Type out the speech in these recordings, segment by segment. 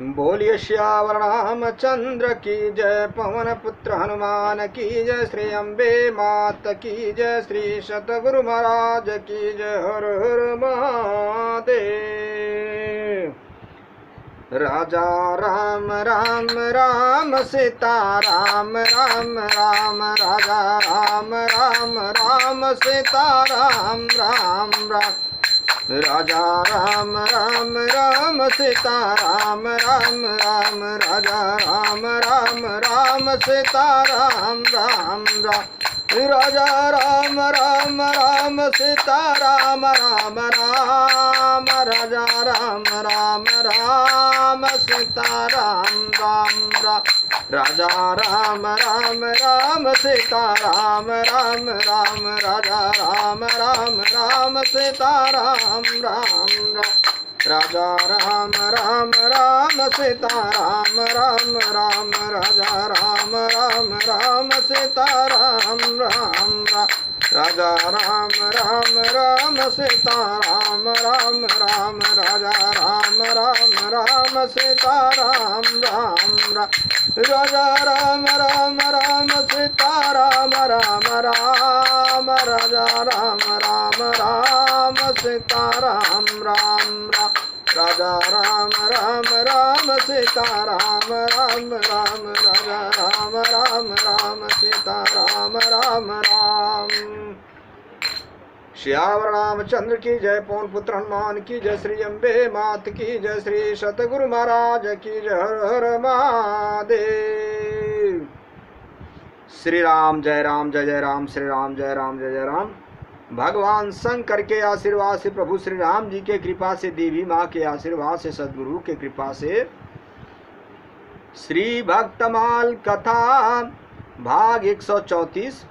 बोलिए श्यावर रामचंद्र की जय, पवन पुत्र हनुमान की जय, श्री अम्बे मात की जय, श्री सतगुरु महाराज की जय। हर हर महादेव। राजा राम राम राम सीता राम राम राम, राजा राम राम राम सीता राम राम राम, राजा राम राम राम सीता राम राम राम, राजा राम राम राम सीता राम राम राम, राजा राम राम राम सीता राम राम राम, राजा राम राम राम सीता राम राम राम, राजा राम राम राम सीता राम राम राम, राजा राम राम राम सीता राम राम राम, राजा राम राम राम सीता राम राम राम, राजा राम राम राम सीता राम राम राम, राजा राम राम राम सीता राम राम राम, राजा राम राम राम सीता राम राम राम, राजा राम राम राम सीता राम राम राम, राजा राम राम राम सीता राम राम राम, राजा राम राम राम सीता राम राम राम, राजा राम राम राम सीता राम राम राम। श्यावर रामचंद्र की जय, पवन पुत्र हनुमान की जय, श्री अम्बे मात की जय, श्री सतगुरु महाराज की जय। हर हर महादेव। श्री राम जय राम जय जय राम, श्री राम जय राम जय जय राम। भगवान शंकर के आशीर्वाद से, प्रभु श्री राम जी के कृपा से, देवी माँ के आशीर्वाद से, सदगुरु के कृपा से श्री भक्तमाल कथा भाग 134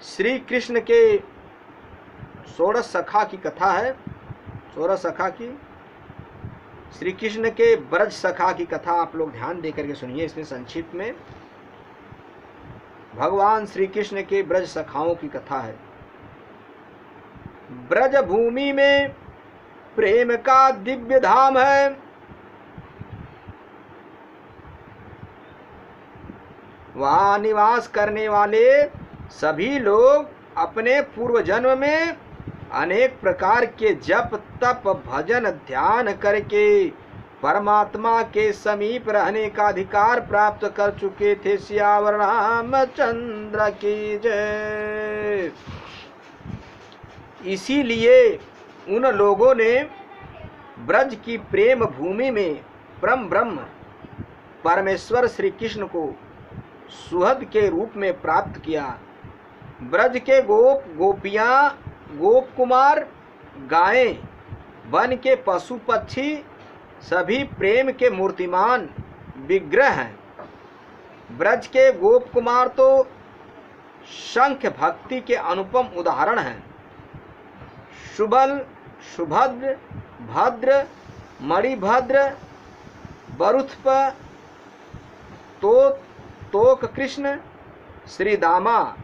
श्री कृष्ण के 16 सखा की कथा है। 16 सखा की श्री कृष्ण के ब्रज सखा की कथा आप लोग ध्यान देकर के सुनिए। इसमें संक्षिप्त में भगवान श्री कृष्ण के ब्रज सखाओं की कथा है। ब्रज भूमि में प्रेम का दिव्य धाम है। वहां निवास करने वाले सभी लोग अपने पूर्व जन्म में अनेक प्रकार के जप तप भजन ध्यान करके परमात्मा के समीप रहने का अधिकार प्राप्त कर चुके थे। सियावर रामचंद्र की जय। इसीलिए उन लोगों ने ब्रज की प्रेम भूमि में परम ब्रह्म परमेश्वर श्री कृष्ण को सुहृद के रूप में प्राप्त किया। ब्रज के गोप गोपियां, गोप कुमार, गायें, वन के पशु पक्षी सभी प्रेम के मूर्तिमान विग्रह हैं। ब्रज के गोप कुमार तो शंख भक्ति के अनुपम उदाहरण हैं। सुबल, सुभद्र, भद्र, मणिभद्र, बरुथप, तोक कृष्ण, श्री दामा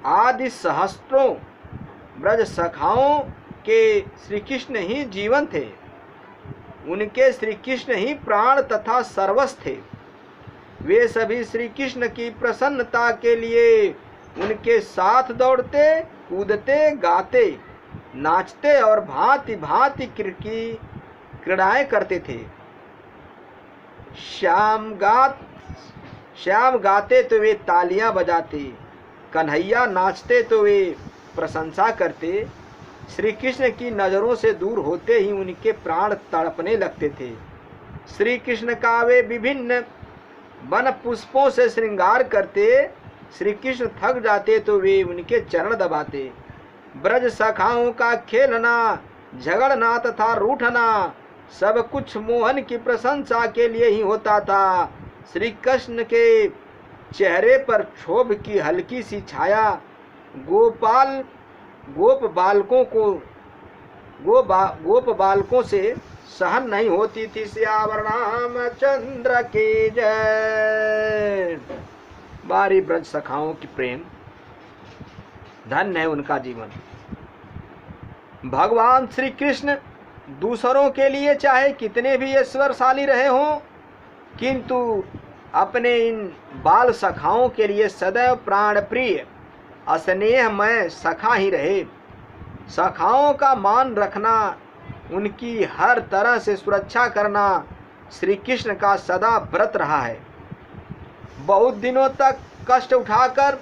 आदि सहस्त्रों ब्रज सखाओं के श्री कृष्ण ही जीवन थे। उनके श्री कृष्ण ही प्राण तथा सर्वस्व थे। वे सभी श्री कृष्ण की प्रसन्नता के लिए उनके साथ दौड़ते, कूदते, गाते, नाचते और भांति भांति की क्रीड़ाएं करते थे। श्याम गाते तो वे तालियां बजाते, कन्हैया नाचते तो वे प्रशंसा करते। श्री कृष्ण की नज़रों से दूर होते ही उनके प्राण तड़पने लगते थे। श्री कृष्ण का वे विभिन्न वन पुष्पों से श्रृंगार करते। श्री कृष्ण थक जाते तो वे उनके चरण दबाते। ब्रज सखाओं का खेलना, झगड़ना तथा रूठना सब कुछ मोहन की प्रशंसा के लिए ही होता था। श्री कृष्ण के चेहरे पर क्षोभ की हल्की सी छाया गोप बालकों से सहन नहीं होती थी। सियावर रामचंद्र की जय। बारी ब्रज सखाओं की प्रेम, धन्य है उनका जीवन। भगवान श्री कृष्ण दूसरों के लिए चाहे कितने भी ऐश्वर्यशाली रहे हों, किंतु अपने इन बाल सखाओं के लिए सदैव प्राण प्रिय स्नेहमय सखा ही रहे। सखाओं का मान रखना, उनकी हर तरह से सुरक्षा करना श्री कृष्ण का सदा व्रत रहा है। बहुत दिनों तक कष्ट उठाकर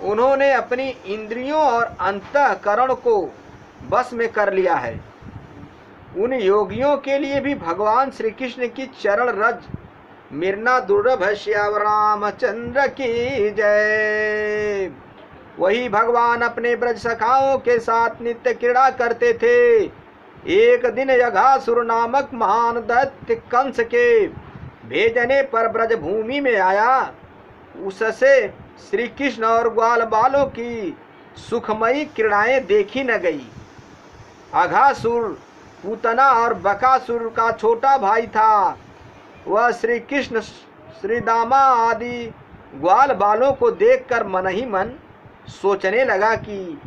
उन्होंने अपनी इंद्रियों और अंतःकरण को बस में कर लिया है। उन योगियों के लिए भी भगवान श्री कृष्ण की चरण रज मिरना दुर्लभ है। श्याम रामचंद्र की जय। वही भगवान अपने ब्रज सखाओं के साथ नित्य क्रीड़ा करते थे। एक दिन यघासुर नामक महान दैत्य कंस के भेजने पर ब्रज भूमि में आया। उससे श्री कृष्ण और ग्वाल बालों की सुखमयी क्रीड़ाएं देखी न गई। अघासुर पूतना और बकासुर का छोटा भाई था। वह श्री कृष्ण, श्री दामा आदि ग्वाल बालों को देखकर मन ही मन सोचने लगा कि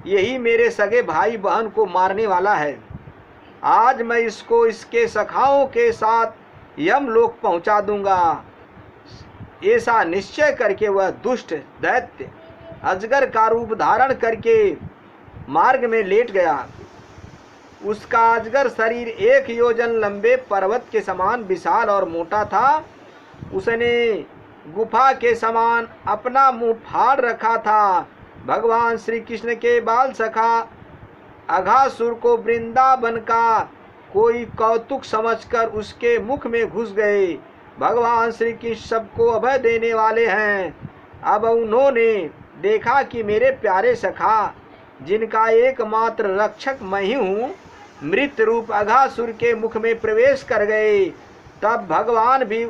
यही मेरे सगे भाई बहन को मारने वाला है। आज मैं इसको इसके सखाओं के साथ यमलोक पहुंचा दूंगा। ऐसा निश्चय करके वह दुष्ट दैत्य अजगर का रूप धारण करके मार्ग में लेट गया। उसका अजगर शरीर 1 योजन लंबे पर्वत के समान विशाल और मोटा था। उसने गुफा के समान अपना मुंह फाड़ रखा था। भगवान श्री कृष्ण के बाल सखा अघासुर को वृंदावन का कोई कौतुक समझकर उसके मुख में घुस गए। भगवान श्री कृष्ण सबको अभय देने वाले हैं। अब उन्होंने देखा कि मेरे प्यारे सखा, जिनका एकमात्र रक्षक मैं ही हूँ, मृत रूप अघासुर के मुख में प्रवेश कर गए। तब भगवान भी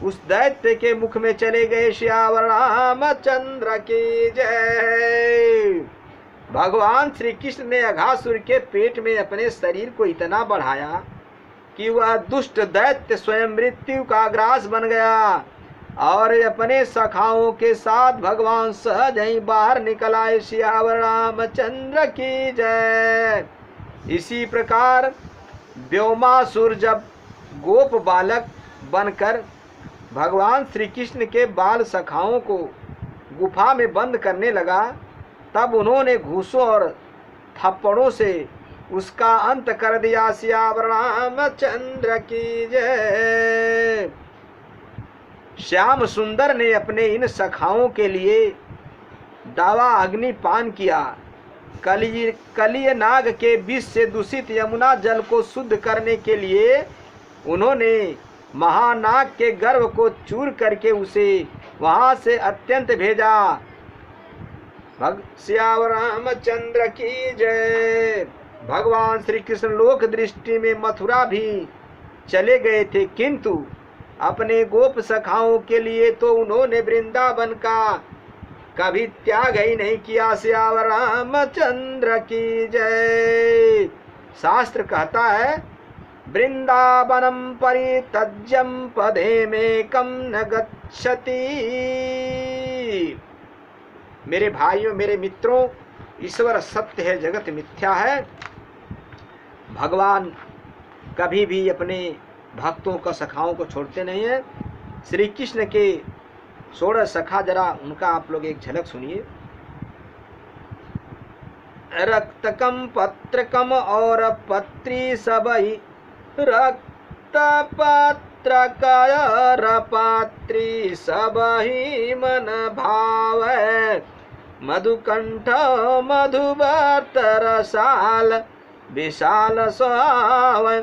उस दैत्य के मुख में चले गए। श्याम रामचंद्र की जय। भगवान श्री कृष्ण ने अघासुर के पेट में अपने शरीर को इतना बढ़ाया कि वह दुष्ट दैत्य स्वयं मृत्यु का ग्रास बन गया और अपने सखाओं के साथ भगवान सहज ही बाहर निकल आए। श्याम रामचंद्र की जय। इसी प्रकार व्योमासुर जब गोप बालक बनकर भगवान श्री कृष्ण के बाल सखाओं को गुफा में बंद करने लगा, तब उन्होंने घूसों और थप्पड़ों से उसका अंत कर दिया। श्याम रामचंद्र की जय। श्याम सुंदर ने अपने इन सखाओं के लिए दावा अग्निपान किया। कलिय नाग के विष से दूषित यमुना जल को शुद्ध करने के लिए उन्होंने महानाग के गर्भ को चूर करके उसे वहां से अत्यंत भेजा। श्याम रामचंद्र की जय। भगवान श्री कृष्ण लोक दृष्टि में मथुरा भी चले गए थे, किंतु अपने गोप सखाओं के लिए तो उन्होंने वृंदावन का कभी त्याग ही नहीं किया। श्याम रामचंद्र की जय। शास्त्र कहता है, वृंदावनम परित्यज्यम पदे में कम न गच्छति। मेरे भाइयों, मेरे मित्रों, ईश्वर सत्य है, जगत मिथ्या है। भगवान कभी भी अपने भक्तों का सखाओं को छोड़ते नहीं है। श्री कृष्ण के 16 सखा, जरा उनका आप लोग एक झलक सुनिए। रक्तकम पत्रकम और पत्री सबई, रक्त पत्रकर पात्री सबही मन भावै। मधुकंठ मधुवर्त रसाल विशाल स्वावै।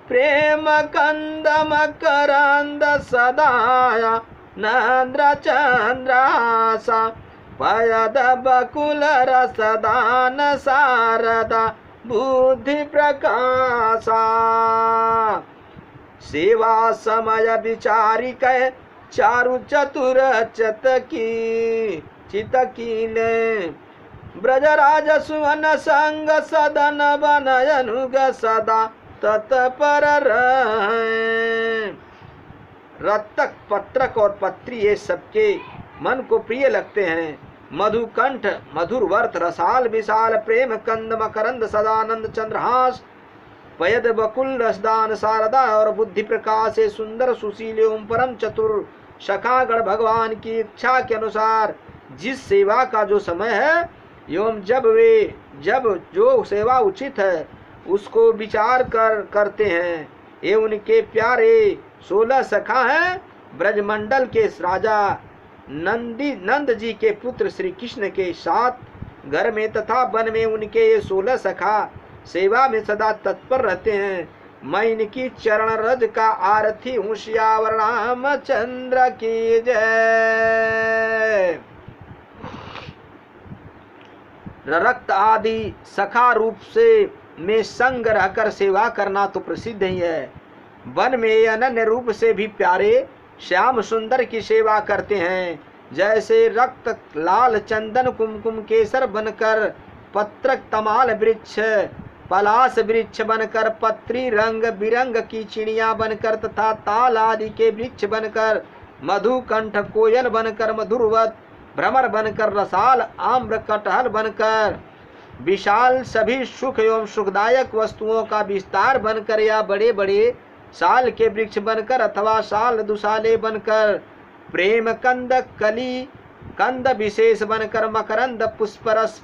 प्रेम कंद मकरंद सदाया नंद्र चंद्रासा। पयद बकुल रसदान शारदा बुद्धि प्रकाशा। सेवा समय विचारिक चारु चतुर चितकीले। ब्रजराज सुवन संग सदन बनयनुग सदा तत्पर रहे। रत्तक, पत्रक और पत्री ये सबके मन को प्रिय लगते हैं। मधुकंठ, मधुर वर्त, रसाल विशाल, प्रेम कंद मकरंद, सदानंद चंद्रहास, पयद बकुल रसदान शारदा और बुद्धि प्रकाश से सुंदर सुशील एवं परम चतुर सखागण भगवान की इच्छा के अनुसार जिस सेवा का जो समय है एवं जब जो सेवा उचित है उसको विचार करते हैं। ये उनके प्यारे 16 सखा हैं ब्रजमंडल के राजा नंद जी के पुत्र श्री कृष्ण के साथ घर में तथा वन में उनके ये 16 सखा सेवा में सदा तत्पर रहते हैं। मैं इनकी चरण रज का आरती हूँ। श्यावर रामचंद्र की जय। रक्त आदि सखा रूप से में संग रहकर सेवा करना तो प्रसिद्ध ही है। वन में अनन्य रूप से भी प्यारे श्याम सुंदर की सेवा करते हैं। जैसे रक्त लाल चंदन कुमकुम केसर बनकर, पत्रक तमाल वृक्ष पलाश वृक्ष बनकर, पत्री रंग बिरंग की चिड़िया बनकर तथा ताल आदि के वृक्ष बनकर, मधुकंठ कोयल बनकर, मधुरवत भ्रमर बनकर, रसाल आम्र कटहल बनकर, विशाल सभी सुख एवं सुखदायक वस्तुओं का विस्तार बनकर, या बड़े बड़े साल के वृक्ष बनकर अथवा साल दुसाले बनकर, प्रेम कंद कली कंद विशेष बनकर, मकरंद पुष्परस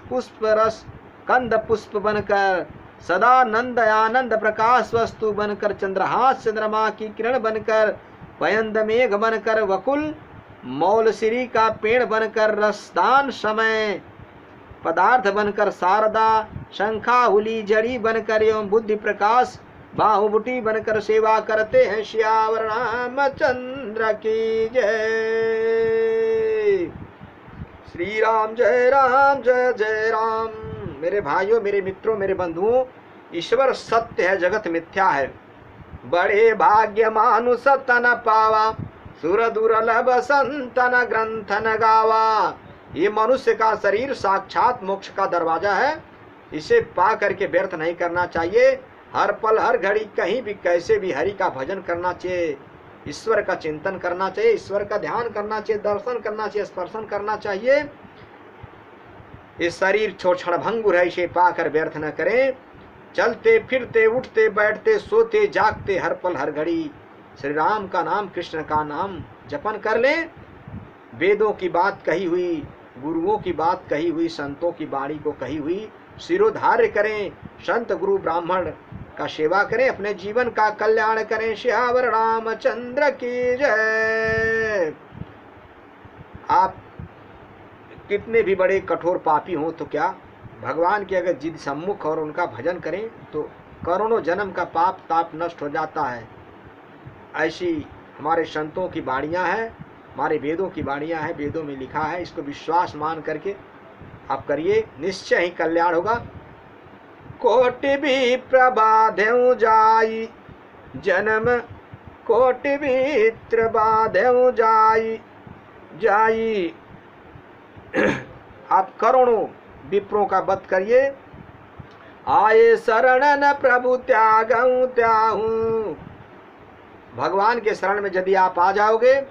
कंद पुष्प बनकर, सदा नंद आनंद प्रकाश वस्तु बनकर, चंद्रहास चंद्रमा की किरण बनकर, पयंद मेघ बनकर, वकुल मौलश्री का पेड़ बनकर, रसदान समय पदार्थ बनकर, शारदा शंखाहुली जड़ी बनकर एवं बुद्धि प्रकाश बाहुबुटी बनकर सेवा करते हैं। श्यावर रामचंद्र की जय। श्री राम जय जय राम। मेरे भाइयों, मेरे मित्रों, मेरे बंधुओं, ईश्वर सत्य है, जगत मिथ्या है। बड़े भाग्य मानुष तन पावा, सुर दुर्लभ संतन ग्रंथन गावा। ये मनुष्य का शरीर साक्षात मोक्ष का दरवाजा है। इसे पा करके व्यर्थ नहीं करना चाहिए। हर पल हर घड़ी कहीं भी कैसे भी हरि का भजन करना चाहिए, ईश्वर का चिंतन करना चाहिए, ईश्वर का ध्यान करना चाहिए, दर्शन करना चाहिए, स्पर्शन करना चाहिए। ये शरीर क्षणभंगुर है, इसे पाकर व्यर्थ न करें। चलते फिरते उठते बैठते सोते जागते हर पल हर घड़ी श्री राम का नाम, कृष्ण का नाम जपन कर लें। वेदों की बात कही हुई, गुरुओं की बात कही हुई, संतों की वाणी को कही हुई शिरोधार्य करें। संत गुरु ब्राह्मण का सेवा करें, अपने जीवन का कल्याण करें। श्यावर रामचंद्र की जय। आप कितने भी बड़े कठोर पापी हों तो क्या, भगवान की अगर जिद सम्मुख और उनका भजन करें तो करोड़ों जन्म का पाप ताप नष्ट हो जाता है। ऐसी हमारे संतों की वाणियाँ हैं, हमारे वेदों की वाणियाँ हैं, वेदों में लिखा है। इसको विश्वास मान करके आप करिए, निश्चय ही कल्याण होगा। कोटि भी प्रबाध्यु जाई जन्म, कोटि भी प्रबाध्यु जाई। आप करोड़ों विप्रों का वध करिए। आए शरणन प्रभु त्यागहूँ त्याहूँ। भगवान के शरण में यदि आप आ जाओगे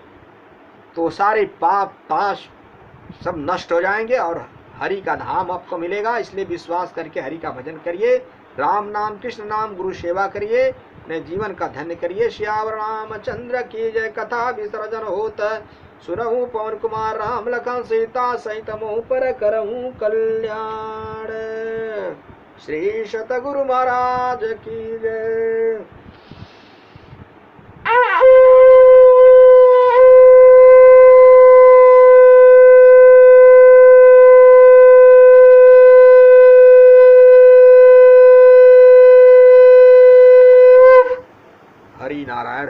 तो सारे पाप ताश सब नष्ट हो जाएंगे और हरि का धाम आपको मिलेगा। इसलिए विश्वास करके हरि का भजन करिए, राम नाम कृष्ण नाम गुरु सेवा करिए, अपने जीवन का धन्य करिए। श्यावर रामचंद्र की जय। कथा विसर्जन होत सुनहु पवन कुमार राम लखन सीता सहित मोह पर करहूँ कल्याण। श्री सतगुरु महाराज की जय। हरि नारायण।